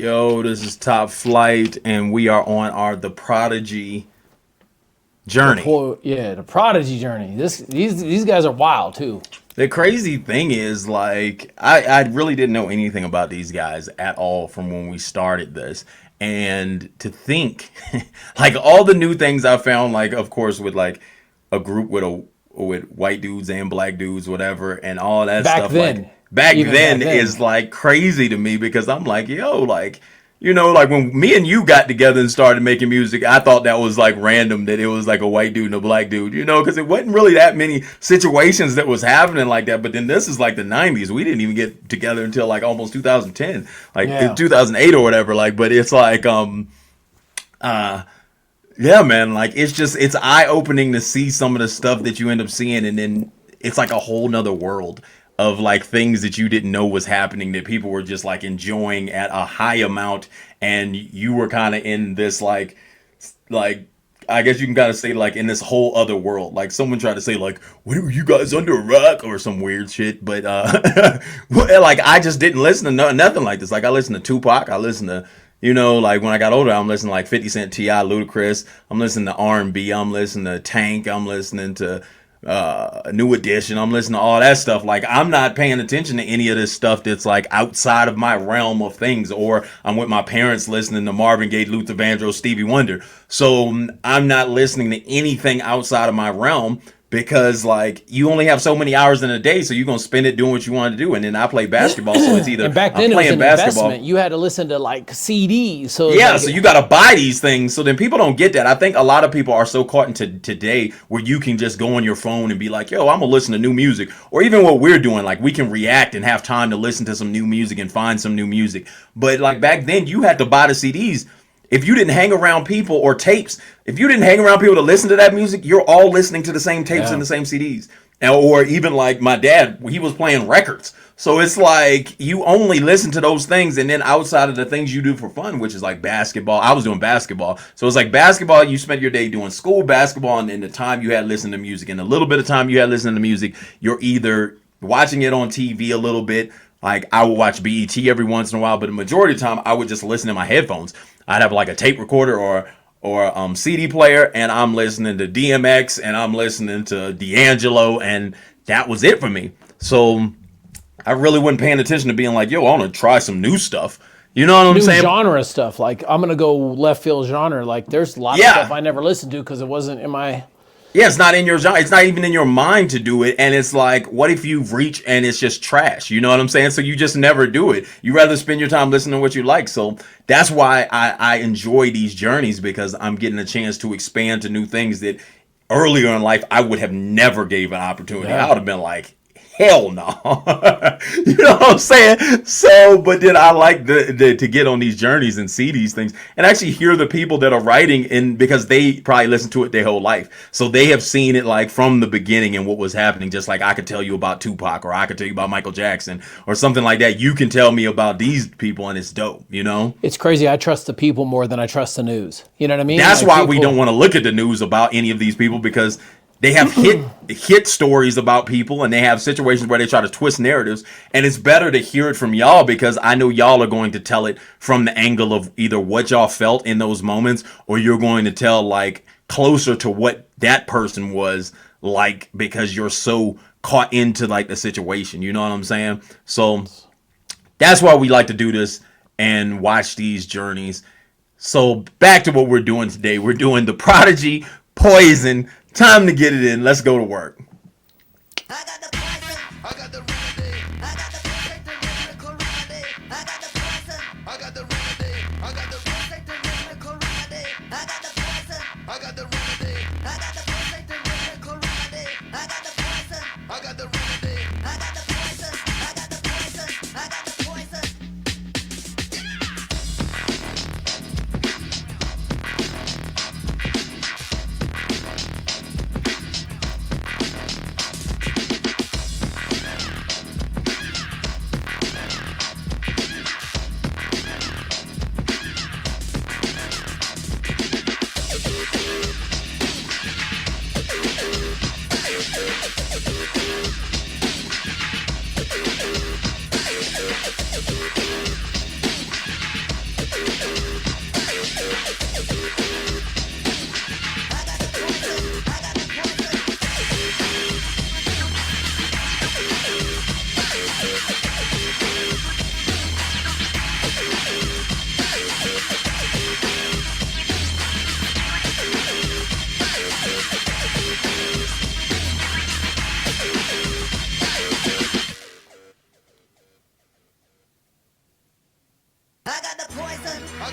Yo, this is Top Flight, and we are on the Prodigy journey. The Prodigy journey. These guys are wild too. The crazy thing is, like, I really didn't know anything about these guys at all from when we started this. And to think, like, all the new things I found, like, of course, with, like, a group with white dudes and black dudes, whatever, and all that stuff. Back then is, like, crazy to me because I'm like, yo, like, you know, like when me and you got together and started making music, I thought that was like random that it was like a white dude and a black dude, you know, because it wasn't really that many situations that was happening like that. But then this is like the 90s. We didn't even get together until like almost 2010, like 2008 or whatever. Like, but it's like, yeah, man, like it's eye opening to see some of the stuff that you end up seeing. And then it's like a whole nother world of like things that you didn't know was happening that people were just like enjoying at a high amount, and you were kind of in this like I guess you can kind of say like in this whole other world. Like someone tried to say like, what were you guys under a rock or some weird shit, but like I just didn't listen to nothing like this. Like I listened to Tupac, I listened to, you know, like when I got older, I'm listening to like 50 Cent, T.I., Ludacris, I'm listening to R&B, I'm listening to Tank, I'm listening to New Edition, I'm listening to all that stuff. Like I'm not paying attention to any of this stuff that's like outside of my realm of things, or I'm with my parents listening to Marvin Gaye, Luther Vandross, Stevie Wonder, so I'm not listening to anything outside of my realm, because like you only have so many hours in a day, so you're gonna spend it doing what you want to do. And then I play basketball, so it's either and back then I'm playing it was an basketball. investment. You had to listen to like CDs, so yeah, so you gotta buy these things. So then people don't get that. I think a lot of people are so caught into today where you can just go on your phone and be like, yo, I'm gonna listen to new music. Or even what we're doing, like we can react and have time to listen to some new music and find some new music. But like back then you had to buy the CDs. If you didn't hang around people or tapes, if you didn't hang around people to listen to that music, you're all listening to the same tapes and the same CDs. Or even like my dad, he was playing records. So it's like you only listen to those things, and then outside of the things you do for fun, which is like basketball. I was doing basketball. So it's like basketball, you spent your day doing school basketball, and then the time you had listening to music. And a little bit of time you had listening to music, you're either watching it on TV a little bit. Like I would watch BET every once in a while, but the majority of the time I would just listen in my headphones. I'd have like a tape recorder or CD player, and I'm listening to DMX and I'm listening to D'Angelo, and that was it for me. So I really wasn't paying attention to being like, yo, I want to try some new stuff. You know what I'm saying? New genre stuff. Like I'm gonna go left field genre. Like there's a lot of stuff I never listened to because it wasn't in my. Yeah, it's not in your genre. It's not even in your mind to do it. And it's like, what if you reach and it's just trash? You know what I'm saying? So you just never do it. You rather spend your time listening to what you like. So that's why I enjoy these journeys, because I'm getting a chance to expand to new things that earlier in life I would have never gave an opportunity. I would have been like, hell no. You know what I'm saying? So, but then I like to get on these journeys and see these things and actually hear the people that are writing, in because they probably listen to it their whole life. So they have seen it like from the beginning and what was happening. Just like I could tell you about Tupac, or I could tell you about Michael Jackson or something like that. You can tell me about these people and it's dope, you know? It's crazy. I trust the people more than I trust the news. You know what I mean? That's like why we don't want to look at the news about any of these people, because they have hit stories about people, and they have situations where they try to twist narratives. And it's better to hear it from y'all, because I know y'all are going to tell it from the angle of either what y'all felt in those moments, or you're going to tell like closer to what that person was like, because you're so caught into like the situation. You know what I'm saying? So that's why we like to do this and watch these journeys. So back to what we're doing today. We're doing the Prodigy Poison. Time to get it in. Let's go to work. I got the poison. I got the remedy. I got the lyrical remedy. I got the poison. I got the remedy. I got the lyrical remedy. I got the poison. I got the remedy. I got the lyrical remedy. I got the poison. I got the remedy. I got the poison. I got the poison. I got the poison.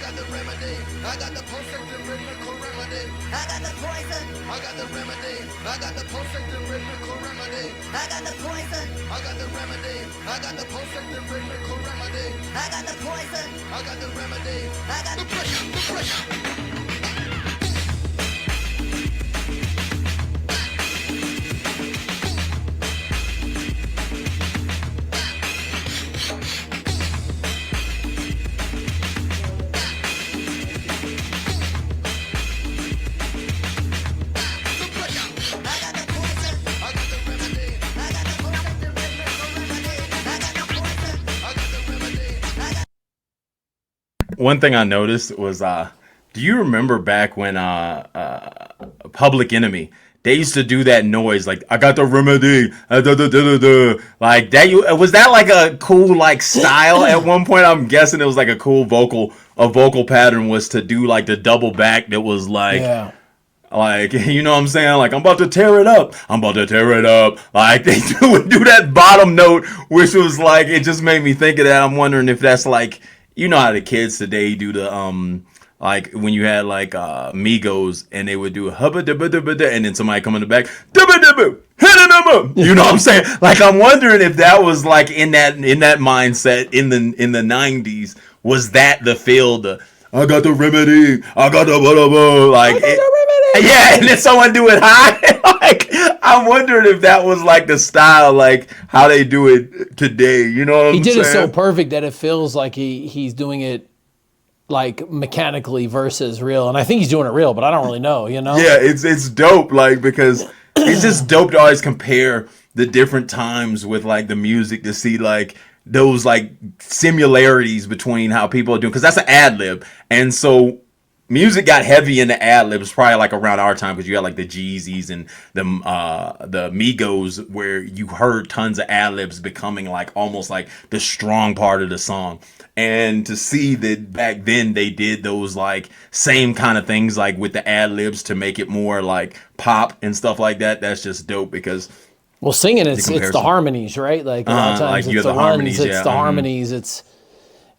got the remedy. I got the pulsating rhythmical remedy. I got the poison. I got the remedy. I got the pulsating rhythmical remedy. I got the poison. I got the remedy. I got the pulsating rhythmical remedy. I got the poison. I got the remedy. I got the pressure. The pressure. One thing I noticed was, do you remember back when Public Enemy, they used to do that noise like I got the remedy, like that? Was that like a cool like style at one point? I'm guessing it was like a cool vocal pattern was to do like the double back that was like. Yeah. Like, you know what I'm saying? Like, I'm about to tear it up. I'm about to tear it up. Like, they would do that bottom note, which was like, it just made me think of that. I'm wondering if that's like, you know how the kids today do the, like, when you had like, Migos and they would do hubba dubba dubba da, and then somebody come in the back, dubba dubba, you know what I'm saying? Like, I'm wondering if that was like in that mindset in the 90s, was that the feel, I got the remedy, I got the blah, like, yeah, and then someone do it high. Like, I'm wondering if that was like the style, like how they do it today. You know what I'm saying? He did it so perfect that it feels like he's doing it like mechanically versus real. And I think he's doing it real, but I don't really know, you know? Yeah, it's dope, like, because it's just dope to always compare the different times with like the music to see like those like similarities between how people are doing, because that's an ad lib. And so music got heavy in the ad libs probably like around our time, because you had like the Jeezys and the Migos, where you heard tons of ad libs becoming like almost like the strong part of the song. And to see that back then they did those like same kind of things like with the ad libs to make it more like pop and stuff like that, that's just dope. Because well, singing it's the harmonies, right? Like a lot of times like it's the harmonies, it's the harmonies, it's.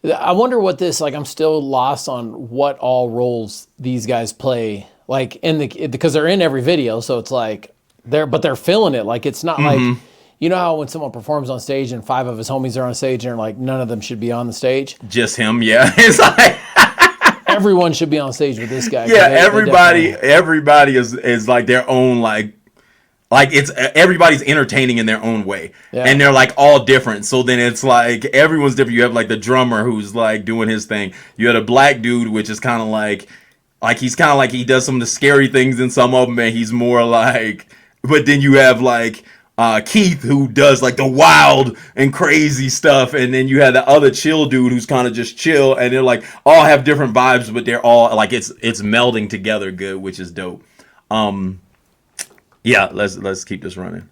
I wonder what this, like, I'm still lost on what all roles these guys play, like because they're in every video, so it's like they're feeling it. Like, it's not like, you know how when someone performs on stage and 5 of his homies are on stage and like none of them should be on the stage? Just him, yeah. It's like everyone should be on stage with this guy. Yeah, everybody is like their own like it's everybody's entertaining in their own way, and they're like all different. So then it's like everyone's different. You have like the drummer who's like doing his thing. You had a black dude, which is kind of like he's kind of like he does some of the scary things in some of them, and he's more like. But then you have like Keith, who does like the wild and crazy stuff, and then you have the other chill dude who's kind of just chill, and they're like all have different vibes, but they're all like it's melding together good, which is dope. Yeah, let's keep this running.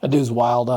That dude's wild.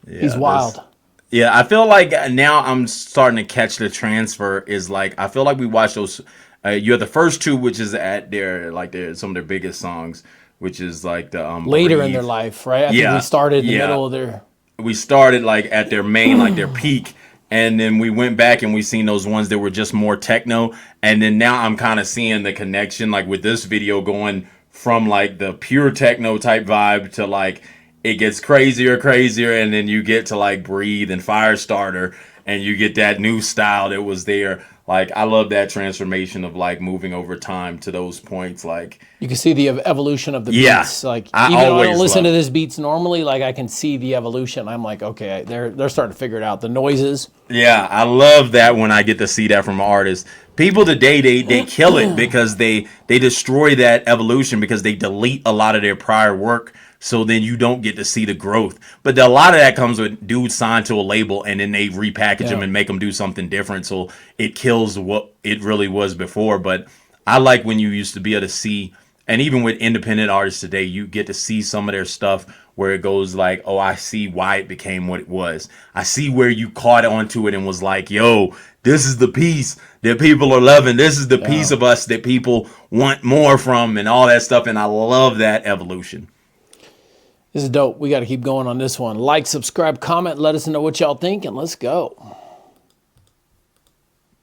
He's wild. Yeah, I feel like now I'm starting to catch the transfer. Is like I feel like we watched those. You have the first two, which is at their some of their biggest songs, which is like the Later in Breathe. their life, right? I think we started in the middle of their. We started like at their main, like their peak, and then we went back and we seen those ones that were just more techno, and then now I'm kind of seeing the connection, like with this video going from like the pure techno type vibe to like it gets crazier, and then you get to like Breathe and Firestarter, and you get that new style that was there. Like I love that transformation of like moving over time to those points. Like you can see the evolution of the Yeah, beats. Like I even though I always don't listen to love- this beats normally, like I can see the evolution. I'm like, okay, they're starting to figure it out. The noises. Yeah, I love that when I get to see that from artists. People today, they kill it because they destroy that evolution because they delete a lot of their prior work. So then you don't get to see the growth. But a lot of that comes with dudes signed to a label and then they repackage them and make them do something different. So it kills what it really was before. But I like when you used to be able to see, and even with independent artists today, you get to see some of their stuff where it goes like, oh, I see why it became what it was. I see where you caught onto it and was like, yo, this is the piece that people are loving. This is the piece of us that people want more from and all that stuff. And I love that evolution. This is dope. We got to keep going on this one. Like, subscribe, comment, let us know what y'all think, and let's go.